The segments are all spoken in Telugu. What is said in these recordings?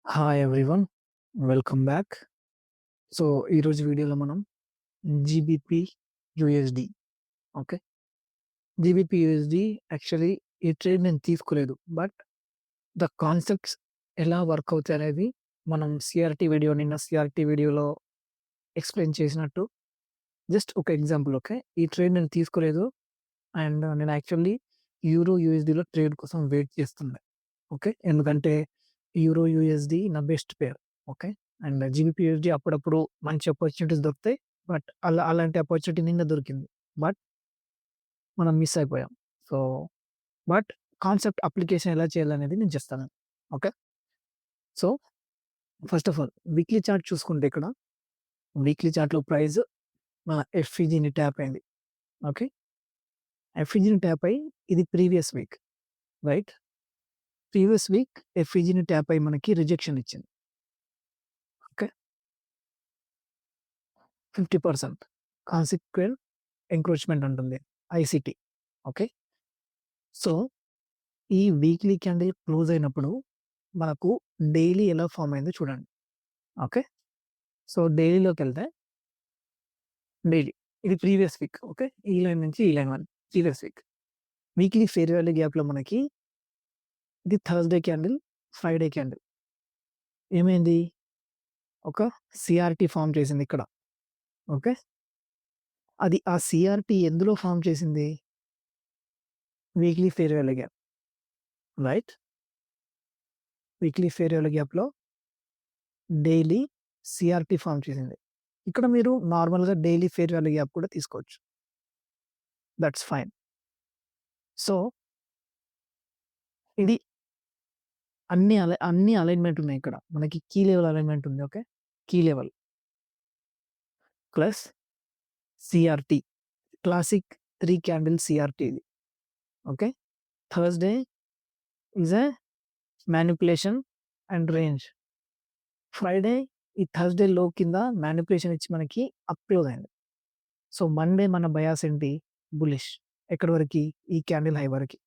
Hi everyone. Welcome back. So, ఈరోజు వీడియోలో మనం GBP USD. Okay. GBP USD actually ఈ ట్రేడ్ నేను తీసుకోలేదు. బట్ ద కాన్సెప్ట్స్ ఎలా వర్క్ అవుతాయనేది మనం నిన్న సీఆర్‌టీ వీడియోలో ఎక్స్‌ప్లెయిన్ చేసినట్టు జస్ట్ ఒక ఎగ్జాంపుల్. ఓకే. ఈ ట్రేడ్ నేను తీసుకోలేదు. అండ్ నేను యాక్చువల్లీ యూరో యూఎస్‌డిలో ట్రేడ్ కోసం వెయిట్ చేస్తున్నా. ఓకే. ఎందుకంటే యూరో యూఎస్‌డి నా best pair. Okay. And GBP USD అప్పుడప్పుడు మంచి అపార్చునిటీస్ దొరుకుతాయి. బట్ అలాంటి అపార్చునిటీ నిన్న దొరికింది. బట్ మనం మిస్ అయిపోయాం. సో, బట్ కాన్సెప్ట్ అప్లికేషన్ ఎలా చేయాలనేది నేను చెప్తాను. Okay. So, first of all weekly chart చూసుకుంటే ఇక్కడ వీక్లీ చార్ట్‌లో ప్రైస్ మన ఎఫ్‌ఈజీని ట్యాప్ అయింది. ఓకే. ఎఫ్‌ఈజీని ట్యాప్ అయ్యి ఇది previous week right? Previous week ఎఫ్‌ఈజీని ట్యాప్ అయ్యి మనకి రిజెక్షన్ ఇచ్చింది. ఓకే. 50% కాన్సిక్వెంట్ ఎంక్రోచ్‌మెంట్ ఉంటుంది. ఐసీటీ. ఓకే. సో, ఈ వీక్లీ క్యాండిల్ క్లోజ్ అయినప్పుడు మనకు డైలీ ఎలా ఫార్మ్ అయిందో చూడండి. ఓకే. సో, డైలీలోకెళ్తే డైలీ ఇది ప్రీవియస్ వీక్. ఓకే. ఈ లైన్ నుంచి ఈ లైన్ వరకు previous week. Weekly fair value గ్యాప్‌లో మనకి ఇది థర్స్‌డే క్యాండిల్, ఫ్రైడే క్యాండిల్. ఏమైంది? ఒక సీఆర్‌టీ ఫార్మ్ చేసింది ఇక్కడ. ఓకే. అది ఆ సీఆర్‌టీ ఎందులో ఫార్మ్ చేసింది? Weekly fair value gap. Right? Weekly fair value గ్యాప్‌లో డైలీ సీఆర్‌టీ ఫార్మ్ చేసింది. ఇక్కడ మీరు నార్మల్‌గా డైలీ ఫెయిర్ వాల్యూ గ్యాప్ కూడా తీసుకోవచ్చు. That's fine. సో, ఇది అన్ని అలైన్‌మెంట్ ఉన్నాయి ఇక్కడ. మనకి కీ లెవెల్ అలైన్‌మెంట్ ఉంది. Okay. Key level plus CRT classic 3 candle CRT ఇది. Okay. Thursday is a manipulation and range. Friday ఈ థర్స్‌డే లో కింద మానిప్యులేషన్ ఇచ్చి మనకి అప్ క్లోజ్ అయింది. సో, మండే మన బయాస్ ఏంటి? బుల్లిష్. ఎక్కడి వరకి? ఈ క్యాండిల్ హై వరకి.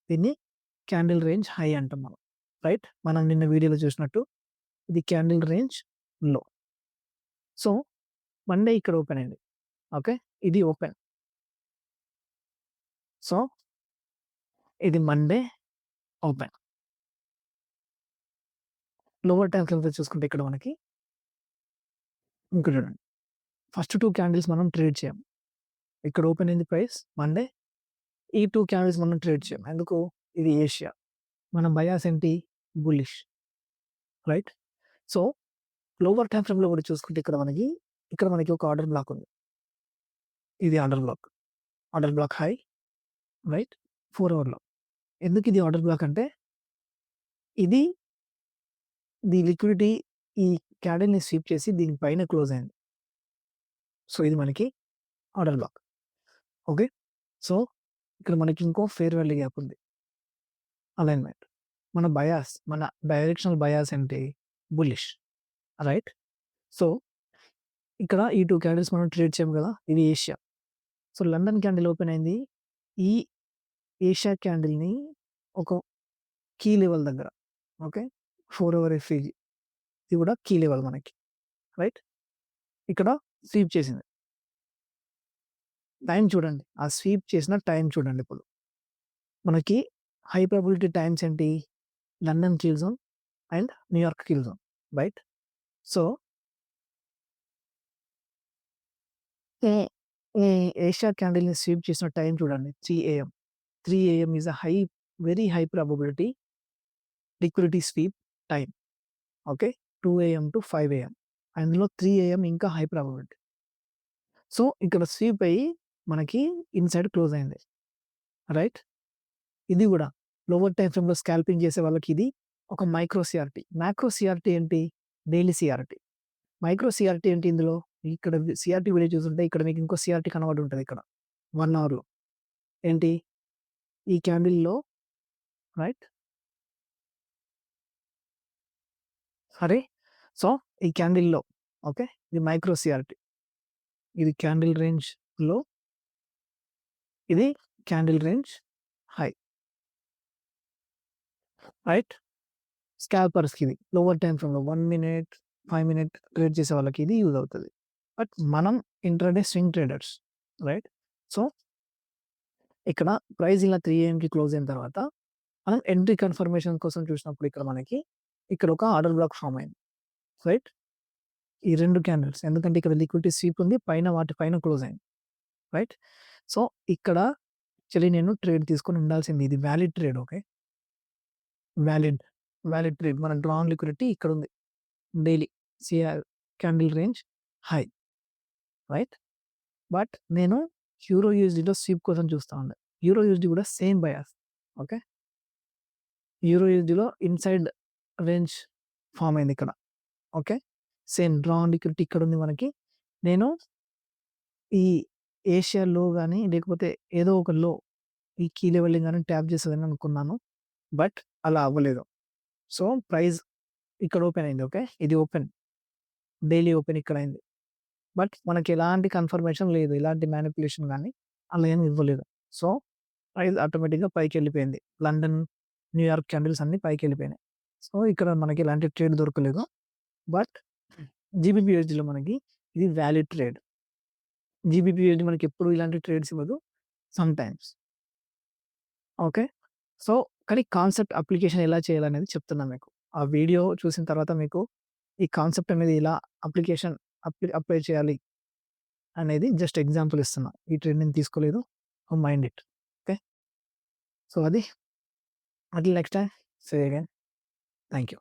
దీన్ని క్యాండిల్ రేంజ్ హై అంటాం మనం. రైట్? మనం నిన్న వీడియోలో చూసినట్టు ఇది క్యాండిల్ రేంజ్ లో. సో, మండే ఇక్కడ ఓపెన్ అయింది. ఓకే. ఇది ఓపెన్. సో, ఇది మండే ఓపెన్. లోవర్ టైమ్ ఫ్రేమ్‌లో చూసుకుంటే ఇక్కడ మనకి ఇక్కడ చూడండి. ఫస్ట్ 2 క్యాండిల్స్ మనం ట్రేడ్ చేయం. ఇక్కడ ఓపెన్ అయింది ప్రైస్ మండే. ఈ 2 క్యాండిల్స్ మనం ట్రేడ్ చేయం. ఎందుకు? ఇది ఏషియా. మన బయాస్ ఏంటి? Bullish. Right? So, lower time ఫ్రేమ్‌లో కూడా చూసుకుంటే ఇక్కడ మనకి ఒక ఆర్డర్ బ్లాక్ ఉంది. ఇది order black. Order black high right? 4 అవర్‌లో. ఎందుకు ఇది ఆర్డర్ బ్లాక్ అంటే ఇది లిక్విడిటీ ఈ క్యాండిల్‌ని స్వీప్ చేసి దీని పైన క్లోజ్ అయింది. సో, ఇది మనకి ఆర్డర్ బ్లాక్. ఓకే. సో, ఇక్కడ మనకి ఇంకో ఫెయిర్ వాల్యూ గ్యాప్ ఉంది. అలైన్‌మెంట్. మన డైరెక్షనల్ బయాస్ ఏంటి? బుల్లిష్. రైట్? సో, ఇక్కడ ఈ 2 క్యాండిల్స్ మనం ట్రేడ్ చేయం కదా! ఇది Asia. So, London candle open అయింది. ఈ ఏషియా క్యాండిల్‌ని ఒక కీ లెవెల్ దగ్గర. ఓకే. 4 hour FVG. ఇది కూడా కీ లెవెల్ మనకి. రైట్? ఇక్కడ స్వీప్ చేసింది. టైమ్ చూడండి. ఆ స్వీప్ చేసిన టైమ్ చూడండి ఇప్పుడు. మనకి హై ప్రాబబిలిటీ టైమ్స్ ఏంటి? London kill zone and New York kill zone. Right? So, ఈ ఈ ఏషియా క్యాండిల్‌ని స్వీప్ చేసిన టైమ్ చూడండి 3 AM. 3 AM is very high probability liquidity sweep time. Okay. 2 AM to 5 AM. అందులో 3 ఏఎం ఇంకా హై ప్రాబబిలిటీ. సో, ఇక్కడ స్వీప్ అయ్యి మనకి ఇన్‌సైడ్ క్లోజ్ అయింది. రైట్? ఇది గూడా లోవర్ టైమ్ ఫ్రేమ్‌లో స్కాల్పింగ్ చేసే వాళ్ళకి ఇది ఒక మైక్రో సీఆర్‌టీ. మాక్రో సీఆర్‌టీ ఏంటి? Daily CRT. మైక్రో సీఆర్‌టీ ఏంటి ఇందులో? ఇక్కడ సీఆర్‌టీ వీడియో చూస్తుంటే ఇక్కడ మీకు ఇంకో సీఆర్‌టీ కనబడుంటది ఇక్కడ. 1 అవర్‌లో. ఏంటి? ఈ క్యాండిల్‌లో రైట్? సరే. సో, ఈ క్యాండిల్‌లో ఓకే. ఇది మైక్రో సీఆర్‌టీ. ఇది క్యాండిల్ రేంజ్ లో, ఇది క్యాండిల్ రేంజ్ హై. రైట్? స్కాల్పర్స్‌కి ఇది. లోవర్ టైమ్ ఫ్రేమ్‌లో 1 మినిట్, 5 మినిట్ ట్రేడ్ చేసే వాళ్ళకి ఇది యూజ్ అవుతది. బట్ మనం intraday swing traders right? So, ఇక్కడ ప్రైస్ ఇలా 3 ఏఎంకి క్లోజ్ అయిన తర్వాత మనం ఎంట్రీ కన్ఫర్మేషన్ కోసం చూసినప్పుడు ఇక్కడ మనకి ఇక్కడ ఒక ఆర్డర్ బ్లాక్ ఫార్మ్ అయింది. రైట్? ఈ 2 క్యాండిల్స్ ఎందుకంటే ఇక్కడ లిక్విడిటీ స్వీప్ ఉంది. వాటి పైన క్లోజ్ అయింది. రైట్? సో, ఇక్కడ యాక్చువల్లీ నేను ట్రేడ్ తీసుకొని ఉండాల్సింది. ఇది valid trade okay. Valid, valid trade. మన డ్రా ఆన్ లిక్విడిటీ ఇక్కడుంది. Daily CR candle range high. Right? But నేను యూరో యూఎస్‌డీలో స్వీప్ కోసం చూస్తా ఉన్నా. యూరో యూఎస్‌డీ కూడా సేమ్ బయాస్. ఓకే. యూరో యూఎస్‌డీలో ఇన్‌సైడ్ రేంజ్ ఫార్మ్ అయింది ఇక్కడ. Okay. Same draw on liquidity ఇక్కడుంది మనకి. నేను ఈ ఏషియా లో గాని లేకపోతే ఏదో ఒక లో ఈ కీ లెవెల్‌ని గాని ట్యాప్ చేస్తదని అనుకున్నాను. బట్ అలా అవ్వలేదు. సో, ప్రైస్ ఇక్కడ ఓపెన్ అయింది. ఓకే. ఇది ఓపెన్. డైలీ ఓపెన్ ఇక్కడ అయింది. బట్ మనకి ఎలాంటి కన్ఫర్మేషన్ లేదు. ఎలాంటి మానిప్యులేషన్ గాని అలా ఏమి ఇవ్వలేదు. సో, ప్రైస్ ఆటోమేటిక్‌గా పైకెళ్ళిపోయింది. లండన్, న్యూయార్క్ క్యాండిల్స్ అన్నీ పైకెళ్ళిపోయినాయి. సో, ఇక్కడ మనకి ఎలాంటి ట్రేడ్ దొరకలేదు. బట్ జీబీపీఎస్‌డీలో మనకి ఇది వాలిడ్ ట్రేడ్. జీబీపీఎస్‌డీ మనకి ఎప్పుడు ఇలాంటి ట్రేడ్స్ ఇవ్వదు. Some times. ఓకే. సో, కానీ కాన్సెప్ట్ అప్లికేషన్ ఎలా చేయాలనేది చెప్తున్నా మీకు. ఆ వీడియో చూసిన తర్వాత మీకు ఈ కాన్సెప్ట్ అనేది ఎలా అప్లికేషన్ అప్లై చేయాలి అనేది జస్ట్ ఎగ్జాంపుల్ ఇస్తున్నా. ఈ ట్రేడ్ నేను తీసుకోలేదు. Mind it. ఓకే. సో, అది. Until next time. See you again. Thank you.